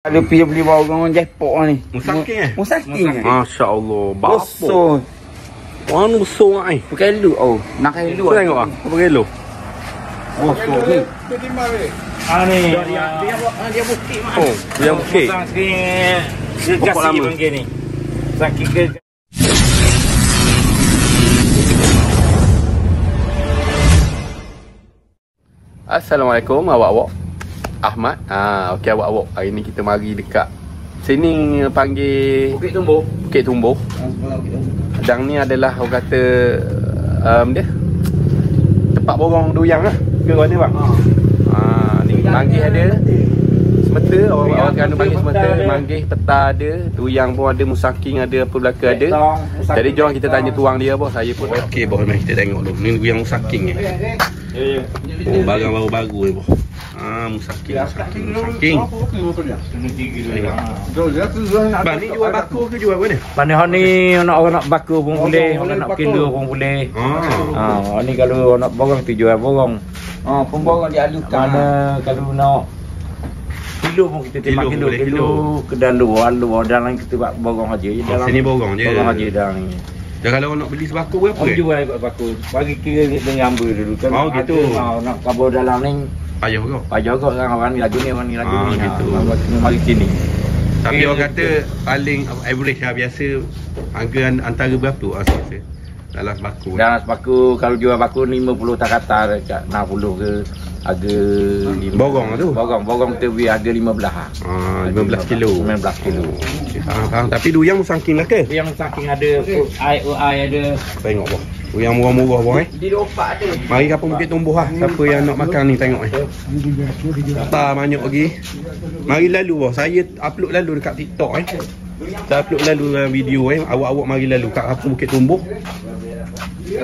Ada pergi beli barang Jepok ni. Musaking Musaking. Masya-Allah. Besar. Mana besar ai? Berkelu. Oh, nak kelu. Kau tengok ah. Berapa kilo? Besar ni. Ni. Dia bukit mak. Oh, yang bukit. Saking gergasi bangkit ni. Saking gergasi. Assalamualaikum awak-awak. Ahmad. Okey awak-awak. Hari ni kita mari dekat sini panggil Bukit Tumbuh. Bukit Tumbuh. Dan ni adalah orang kata dia tempat borong duyang lah. Ke mana bang? Ni manggis ada. Semeta orang kan panggil semeta, manggis peta ada, duyang pun ada, musaking ada, apa belaka ada. Jadi jom kita tanya tuang dia bos. Saya pun okey bos, mari kita tengok dulu. Ni duyang musaking ni. Oh, barang baru-baru ni bos. Musaking. Bang ni jual bakul ke jual apa ni? Pandai ni orang nak bakul pun boleh, orang nak kilo pun boleh. Ni kalau nak borong tu jual borong. Pemborong dialukan. Mana kalau nak kilo pun kita tembak kilo ke dalam luar dalam kita buat borong aja. Dalam sini borong je. Borong aja dalam ni. Dan kalau nak beli sebakul berapa? Jual ikut bakul. Bagi kira dengan hamba dulu kan. Gitu. Nak kabur dalam ni payah kau. payah kau orang ni lagu ni gitu. Mari sini. Tapi orang kata paling average lah biasa harga antara berapa rasa dalam sebakul. Dalam sebakul kalau jual bakul 50 tak kata dekat 60 ke harga 5. Borong tu. Borong tu harga 15. 15 kilo. 19 kilo. Faham. Tapi duyang saking lah ke? Yang saking ada ai ada. Tengok boh. Duyang murah-murah boh Di Lopak ada. Mari kapal Bukit Tumbuh lah. Siapa yang nak makan ni tengok Tak banyak lagi. Mari lalu boh. Saya upload lalu dekat TikTok Saya upload lalu video awak-awak mari lalu kat kapal Bukit Tumbuh.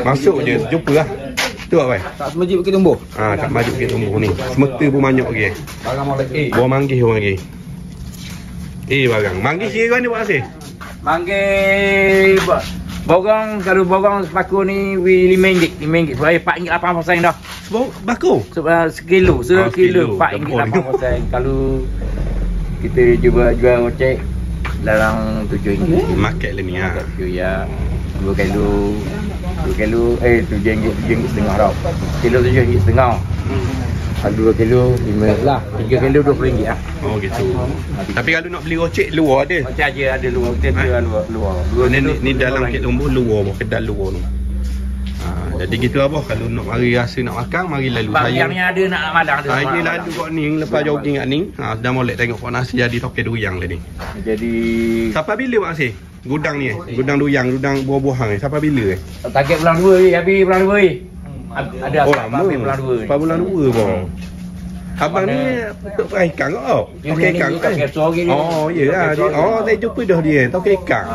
Masuk je, jumpa lah. Tu apa? Tak semajik Bukit Tumbuh. Kat Masjid Bukit Tumbuh ni. Semeta pun banyak lagi. Barang mau lagi. Bawa manggis orang lagi. Barang. Manggis kira ni buat asal? Manggil borong, kalau borong sepakul ni RM5. RM5. Sebab RM4.8% dah. Sebab bakul? Sebab sekilo. Sekilo RM4.8%. Kalau kita jual ocek dalam RM7. Market lah ni Ya. 2 kilo RM7.5 dah. Kilo RM7.5. Kalau 2 kilo RM15 lah. 3 kilo RM20 lah. Oh gitu. Tapi kalau nak beli rocek luar ada. Macam aja ada luar. Kita jual luar. Ni dalam Bukit Tumbuh luar kedai luar tu. Jadi gitu lah boh. Kalau nak mari rasa nak makan mari lalu saya. Yang ni ada nak malang tu. Saya lalu kat ni lepas jogging kat ni. Dah molek tengok kok nasi jadi toke duyang tadi. Jadi sampai bila Mak Sih? Gudang ni gudang duyang, gudang buah-buahan sampai bila target bulan 2 ni, habis bulan 2 ni. Ada habis bulan 2 ni. Sampai bulan 2 boh. Abang ni untuk pakai ikan ke? Pakai ikan ke? Oh, ya lah. Saya jumpa dah dia. Pakai ikan.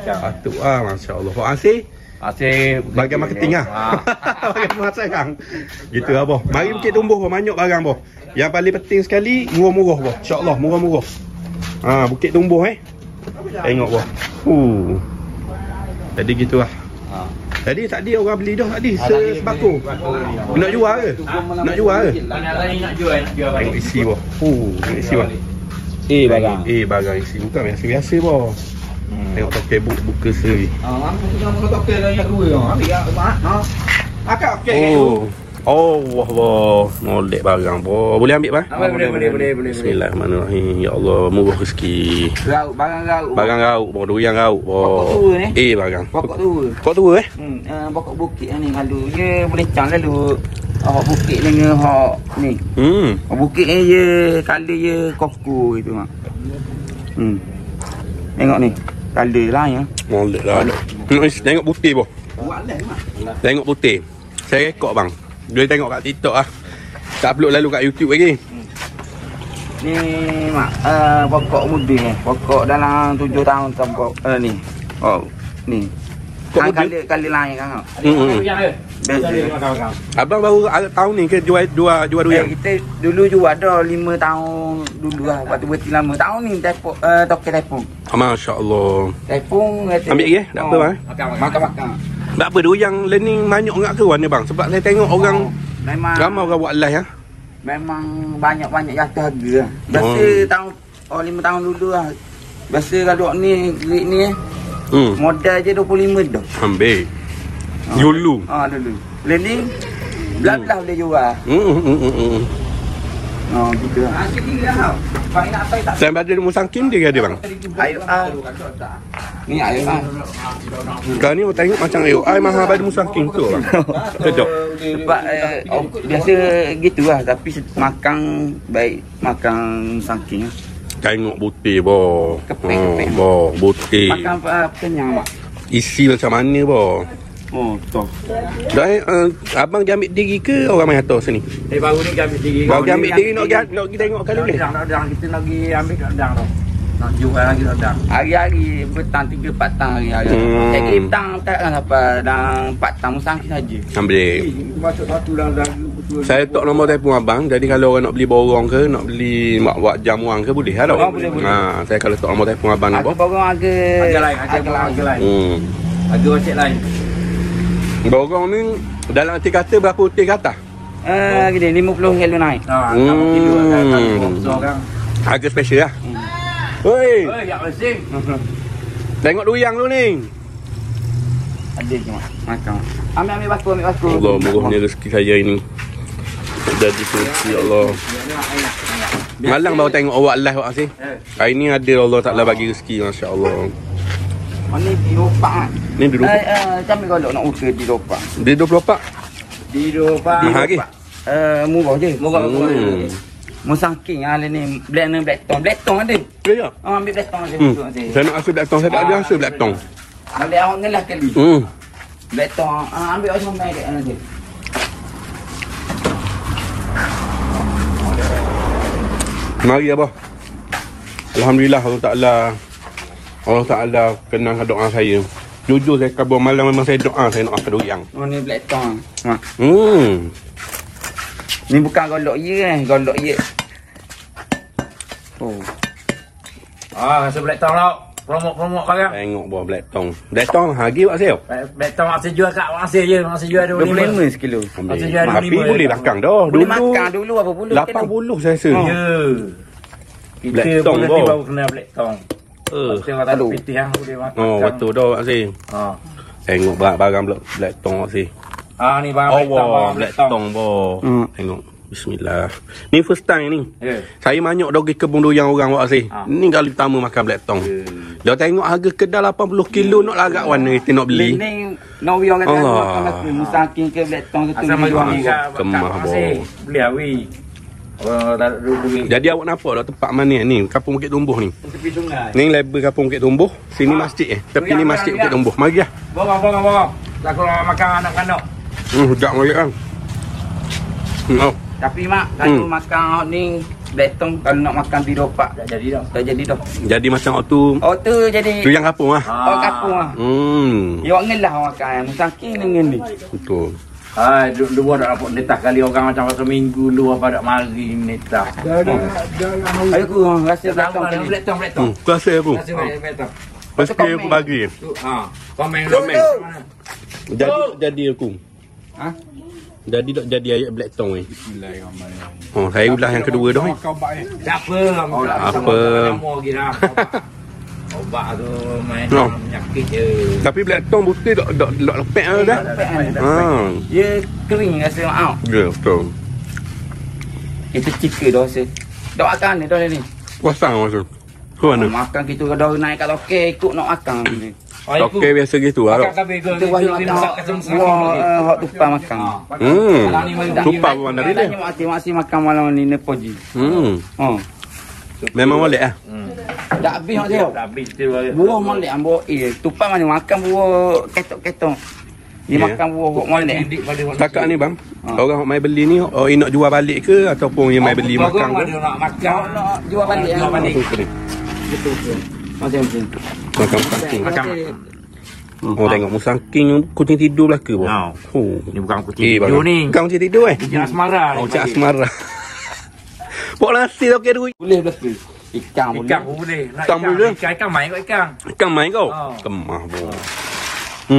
Patut masya-Allah. Pak Asih bagian marketing bagian pemasaran. Gitu lah boh. Mari Bukit Tumbuh boh, banyak barang boh. Yang paling penting sekali murah-murah boh. Insya-Allah murah-murah. Bukit Tumbuh tengok boh. Jadi gitulah. Tadi orang beli dah tadi sebakul. Nak jual ke? Nak jual ke? Nak jual. Tengok isi boh. Isi boh. Barang. Barang isi bukan biasa boh. Tengok toke buka seri. Toke lah yang kedua. Ambil akak okey. Wah boh. Molek barang boh. Boleh ambil bang? Boleh. Bismillahirrahmanirrahim. Ya Allah, murah rezeki. Barang rauk boh, duyang rauk boh. Pokok tua ni. Barang. Pokok tua pokok bukit ni lalu dia boleh cang lalu. Bukit dengan ni. Bukit ni je color je koko gitu mak. Tengok ni. Color lah ya. Molek lah. Tengok putih boh. Tengok putih. Saya rekod bang. Dia tengok kat TikTok tak upload lalu kat YouTube lagi. Ni mak pokok muda ni. Pokok dalam 7 tahun pokok ni. Ni. Kali lain kan. Abang baru tahun ni ke jual duyang? Kita dulu jual dah 5 tahun dulu lah. Waktu berhenti lama. Tahun ni toke tepung. Masya-Allah. Tepung ambil ke? Tak apa bang. Makan. Tak apa duyang learning banyak enggak ke warna bang? Sebab saya tengok orang memang ramai orang buat live memang banyak jatuh harga. Biasa tahun Oh 5 tahun dulu lah. Biasa kalau ni gerik ni modal je 25 dah. Ambil. Dulu. Dulu. Learning belah-belah boleh jual. Gitu lah. Asyik lah. Pak nak apa tak? Saya ada musangking dia ada bang. Ayo ni ayo Kau ni tengok macam ayo mahal pada musangking tu bang. Cocok. Sebab biasa gitu lah. Tapi makan baik makan musangking lah. Tengok butir boh. Kepek-kepek. Boh, butir. Makan kenyang mak. Isi macam mana boh? Betul. Dah abang dia ambil diri ke orang main atas sini? Baru ni dia ambil diri. Baru dia ambil diri nak pergi tengok kali boleh? Dah kita nak pergi ambil kat ladang tu. Nak jual lagi ladang. Hari-hari petang 3-4 tang hari-hari. Jadi petang takkan apa dan 4 tang musangking saja. Ambil. Masuk satu ladang. Saya tok nombor telefon abang. Jadi kalau orang nak beli borong ke, nak beli buat jamuan ke boleh tak? Boleh. Saya kalau tok nombor telefon abang ni Harga borong harga lain. Harga wacik lain. Borong ni dalam arti kata berapa utir kata? Gini 50 kilo naik. Kilo kan. Harga special lah. Oi, Ya bersih. tengok duyang lu ni. Ada je mak. Makan. Ambil baku. Allah murahnya rezeki saya ini. Jadi rezeki Allah. Malang baru tengok awak live awak sih. Hari ni ada Allah Taala bagi rezeki, masya-Allah. Ni di lopak. Ni duduk. Kami kalau nak usaha di lopak. Dia 24. Di Dopa. Mahal ke? Murah je. Murah. Musangking ni black tong ada. Ya. Ambil black tong je. Saya nak rasa black tong, saya tak ada rasa black tong. Ambil awak ngelah kali. Black tong ambil macam mai dekat nanti. Mari abah. Alhamdulillah Allah Taala kenang doa saya. Jujur saya kabur malam memang saya doa saya nak makan durian. Ni black tong. Ni bukan golok ye golok ye. Rasa black tong tau. Promo barang. Tengok buah black tong. Black tong harga buat saya. Black tong masih jual kat masih je, masih jual 25 sekilo. Masih jual Tapi 25. boleh belakang dah. Boleh makan dulu apa puluh. 80 saya rasa. Ya. Black Kita tong, pun boh. baru kena black tong. Kita kata pitih yang boleh makan. Betul dah Mak Sih. Tengok barang black tong Mak Sih. Ni barang Black tong boh. Tengok. Bismillah. Ni first time ni. Saya manyok dah pergi kebun durian orang Mak Sih. Ni kali pertama makan black tong. Dah tengok harga kedai 80 kilo nak larat warna kita nak beli. Ni nak wiang kata makan musangking ke black tong tu. Asal jual Kemah boh. Beli awi. Tak duit. Jadi awak nampak tak tempat mana ni? Kampung Bukit Tumbuh ni. Tepi sungai. Ni label Kampung Bukit Tumbuh. Sini masjid Tepi ni masjid Bukit Tumbuh. Mari lah. Borong. Tak keluar makan anak-anak. Sekejap balik kan. Tapi mak kalau makan ni black tong kalau nak makan di lopak Tak jadi dah. tak jadi dah. Jadi macam waktu Tu jadi tu yang kampung lah. kampung lah. Ya awak ngelah makan musangking dengan ni. Betul. Dua dah dapat netah kali orang macam satu minggu lu apa dak mari netah. Ayo aku rasa black tong kali. Black tong. Kuasa aku. Black tong. Rezeki aku bagi. Komen. Jadi aku. Ha? Jadi tak jadi ayat black tong ni. Saya ulah yang kedua dah. Tak apa. Obat tu main penyakit je. Tapi black tong butir tak lepek dah. Dia kering rasa maaf. Ya, betul. Kita cika dah rasa. Dak makan ni dah ni. Puasa masa. Ke mana? Makan kita dah naik kat lokal ikut nak makan ni. Okey biasa gitu lah. Makan kabel ke? Kita wajib makan. Hot tumpah makan. Tumpah pun dari dia. Masih makan malam ni nepoji. Memang molek lah. Tak habis mak tengok. Tak habis tu. Buah molek ambo. Tumpah mana makan buah ketok-ketok. Dia makan buah molek. Setakat ni bang, orang mai beli ni nak jual balik ke ataupun yang mai beli makan ke? Nak makan. Nak jual balik. Betul. Macam-macam. Makan musangking. Macam Tengok musangking kucing tidur belaka boh. Ni bukan kucing tidur ni. Bukan kucing tidur Kucing asmara. Kucing asmara. Pok nasi okey duit. Boleh belaka. Ikan boleh. Ikan boleh. Ikan main kau ikan. Ikan main kau. Kemah boh.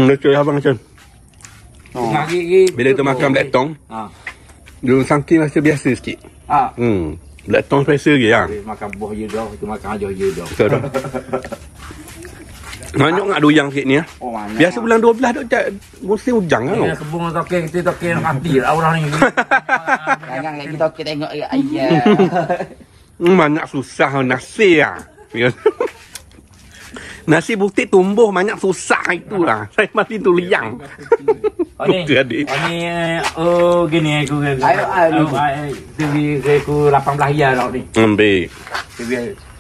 Betul abang macam. Bila tu makan black tong. Dulu musangking rasa biasa sikit. Black tong special lagi ya. Makan buah je dah, kita makan aja je dah. Betul dah. Banyak ngak duyang sikit ni ya. Oh, banyak. Biasa bulan 12 duk musim hujan kan. Ni kebun kita token mati lah orang ni. Jangan kita tengok ayah. Banyak susah nasi ya. Nasi bukti tumbuh banyak susah itulah. Saya mati tu liang. Oh ni. Oh gini aku. Ayo. Aku 18 ya dah ni. Ambil.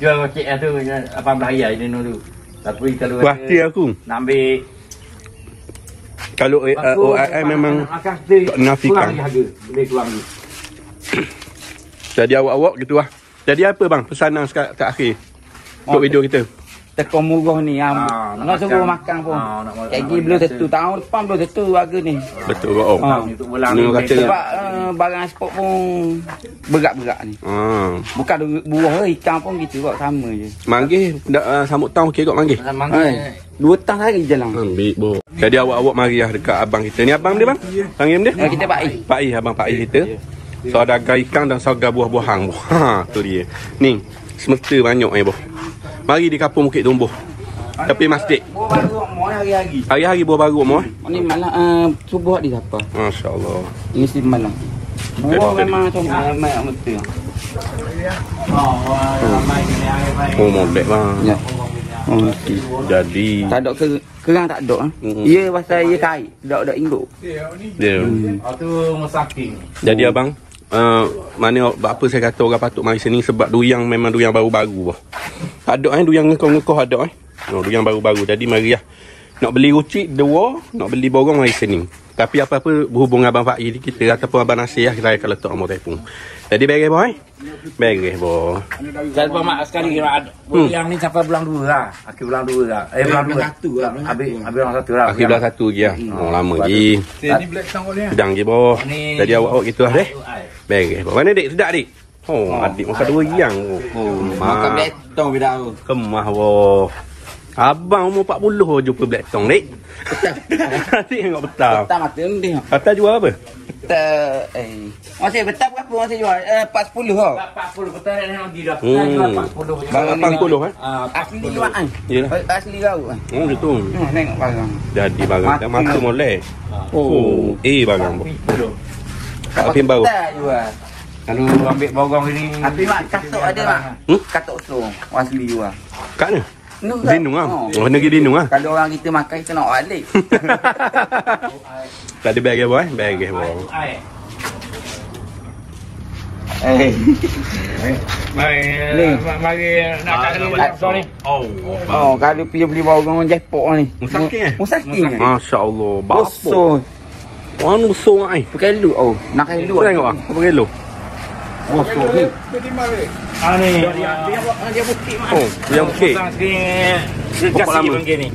Jual kecil tu 18 ya ini dulu. Tapi kalau Pasti aku. nak ambil Kalau OII memang tak nafikan. Boleh kurang lagi. Jadi awak-awak gitu lah. Jadi apa bang pesanan kat akhir untuk video kita? Teko murah ni. Nak suruh makan pun. Jadi belum tentu tahun depan belum tentu harga ni. Betul ke om? Ni kata Sebab barang ekspor pun berat-berat ni. Bukan buah ikan pun gitu kok sama je. Manggih sambut tahun okey kok manggih. 2 tahun hari jalan. Ambil bo. Jadi awak-awak mari lah dekat abang kita. Ni abang dia bang? Panggil dia? Kita Pak I. Pak I, abang Pak I kita. Saudagar ikan dan saudagar buah-buahan. Ha, tu dia. Ni, semesta banyak boh. Mari di Kampung Bukit Tumbuh. Tepi masjid. Buah baru mau hari-hari. Hari-hari buah baru mo. Ni malam subuh di siapa? Masya-Allah. Ini si malam. Buah memang macam mesti. Oh, molek bang. Ya. Jadi Tak ada kerang tak ada. Ia pasal ia kait. Tak ada induk. dia. Tu musaki. Jadi abang, mana apa saya kata orang patut mari sini sebab duyang memang duyang baru-baru boh. Ada duyang ngekoh-ngekoh ada duyang baru-baru. Jadi mari lah. Nak beli rucik dua, nak beli borong mari sini. Tapi apa-apa berhubung abang Pak I kita ataupun abang Nasir kita akan letak nombor telefon. Jadi beres boy. Beres boh. Saya mak sekali yang ni sampai bulan 2 lah. Akhir bulan 2 lah. Bulan 1 lah. Habis bulan 1 lah. Akhir bulan 1 lagi lah. Oh lama lagi. Ni black tang boleh. Sedang je boh. Jadi awak-awak gitu lah deh. Beres boh. Mana dik? Sedap dik? Oh, adik makan 2 yang. Oh, Makan betong beda tu. Kemah boh. Abang umur 40 jumpa black tong dik. Adik tengok betal. Betal mata ni. Betal jual apa? Betal masih betal berapa masih jual? 40 kau. 40 betul dah nanti dah. 40. Barang 80 Asli jual kan? Yalah. Asli kau kan. Oh gitu. Tengok barang. Jadi barang dah mata molek. Oh, barang boh. Tapi baru. Betal jual. Kalau ambil borong ni. Tapi mak katok ada mak. Katok song asli jual. Kat ni? Dinung ah. Oh. Oh, negeri Dinung ah. Kalau orang kita makan kita nak balik. Tadi bagi boy, bagi boy. Mari nak kat ni. Oh, Kalau pergi beli borong jepok ni. Musaki. Musaki. Masya-Allah, Bosong. Anu song ai. Pakai lu nak kai lu. Tengok ah, apa kilo? Bosong ni. Ni. Dia bukit mak. Oh, yang okey. Pokok lama begini.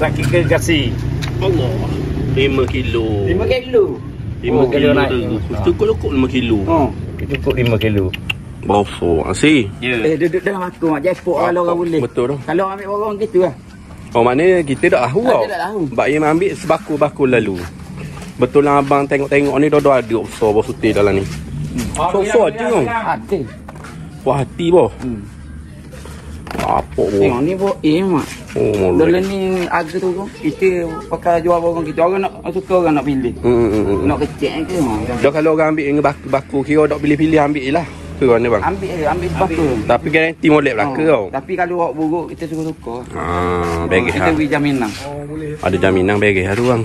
Sakit ke kasih. Allah. 5 kilo. 5 kilo. 5 kilo naik. Cukup 5 kilo. Cukup 5 kilo. Bosong asih. Duduk dalam aku mak jepok kalau orang boleh. Betul tu. Kalau ambil borong gitu lah. Oh, maknanya kita dah tahu tau. Kita dah tahu. Mbak Im ambil sebakul-bakul lalu. Betul lah abang tengok-tengok ni dah ada besar bos sutir dalam ni. So je kan. Ada. Puas hati boh. Apa boh. Tengok ni buat mak. Oh, Dulu molek. ni harga tu kita pakai jual borong kita orang nak suka orang nak pilih. Nak kecil ke Dah kalau orang ambil dengan baku kira tak pilih-pilih ambil je lah. Tu kan bang. ambil sebab Tapi garanti molek belaka tau. Tapi kalau awak buruk kita suka-suka. Beres Kita lah. beri jaminan. Ada jaminan beres lah tu bang.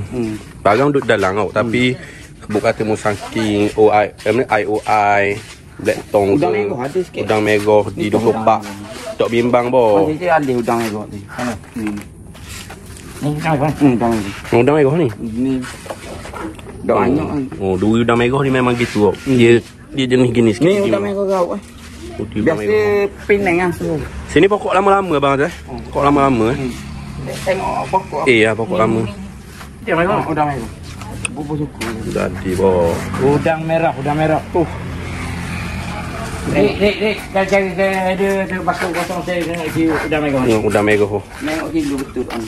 Barang duduk dalam tau. Tapi sebut kata Musangking, IOI, Black Tong Udang merah ada sikit. Udang merah di 24. Tak bimbang boh. Macam ada udang merah ni. Ni kan. Udang merah. Udang merah ni. Ni dah banyak kan. Oh, dua udang merah ni memang gitu tau. Dia jenis gini sikit. Ni udang merah kau eh. Putih udang Biasa merah. Penang lah semua. Sini pokok lama-lama bang tu. Pokok lama-lama Tengok pokok. ya pokok lama. Dia merah. Udang merah. Bubur suku. Jadi boh. Udang merah. Dek, cari ada bakul kosong saya nak isi udang merah. Udang merah oh. Tengok kilo betul kan.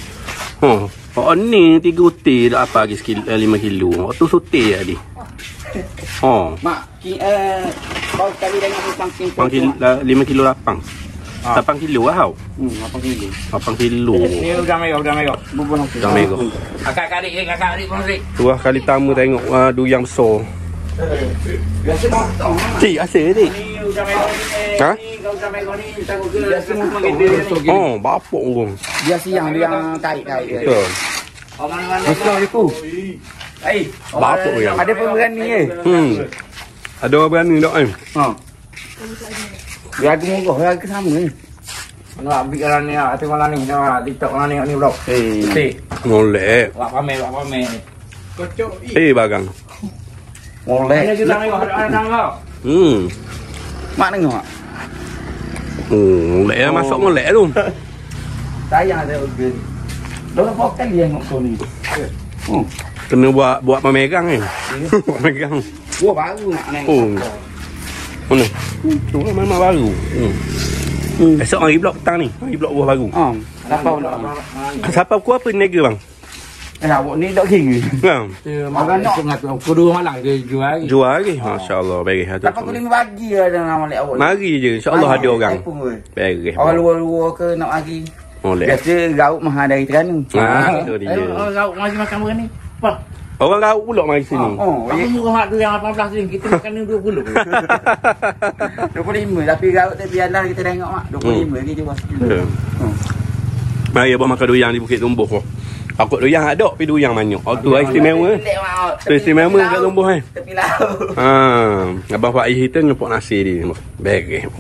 Oh ni 3 utir dah apa lagi 5 kilo. Oh tu sutir tadi. Oh. Mak Baru sekali dengan pangking. 5 kilo lapang. 8 kilo lah tau. 8 kilo. 8 kilo. Ni udang merah. Bubur nak. Udang merah. Kakak-adik pun Rik. Tu lah kali pertama tengok duyang besar. Biasa potong. Cik, asal cik? Ni udang merah ni. Ha? Ni udang merah ni takut ke Biasa semua potong. gitu. Oh, bapuk pun. Dia siang dia kait-kait dia. Betul. Mana-mana. Besar itu. Bapuk yang. Ada pemberani ke? Ada orang berani tak kan? Ha. Dia aku murah, harga sama ni. Nak ambil orang ni, tengok orang ni, TikTok orang ni blog. Tik. Molek. Buat pamer ni. Bagang. Molek. Mana kita tengok ada kau. Mak tengok. Molek lah masuk molek tu. Sayang ada organ. Dah pakai dia tengok kau ni. Kena buat pemegang ni. Buat pemegang. Buah baru nak naik. Mana? Tu lah memang baru. Esok hari blok petang ni. Hari blok buah baru. Lapau nak. Siapa aku apa niaga bang? Awak ni tak kira. Bang. Makan nak sungat tu. Kudu malang ke jual lagi. Jual lagi. Masya-Allah, baik hati. Siapa kau bagi ada nama lek awak. Mari je, insya-Allah ada orang. Baik. Orang luar-luar ke nak bagi. Molek. Biasa gaut mahal dari Terengganu. Tu dia. Kau mari makan berapa ni? Apa? Orang kau pula mari sini. Aku murah tu yang 18 ni. Kita makan ni 20. 25 tapi gaut tu biar dah kita tengok mak 25 lagi jual. Mari abang makan duyang di Bukit Tumbuh. Aku duyang ada tapi duyang banyak. Oh tu istimewa. Tu istimewa kat Tumbuh Tepi laut. Abang Pak Ayi kita nyepok nasi dia. Baik.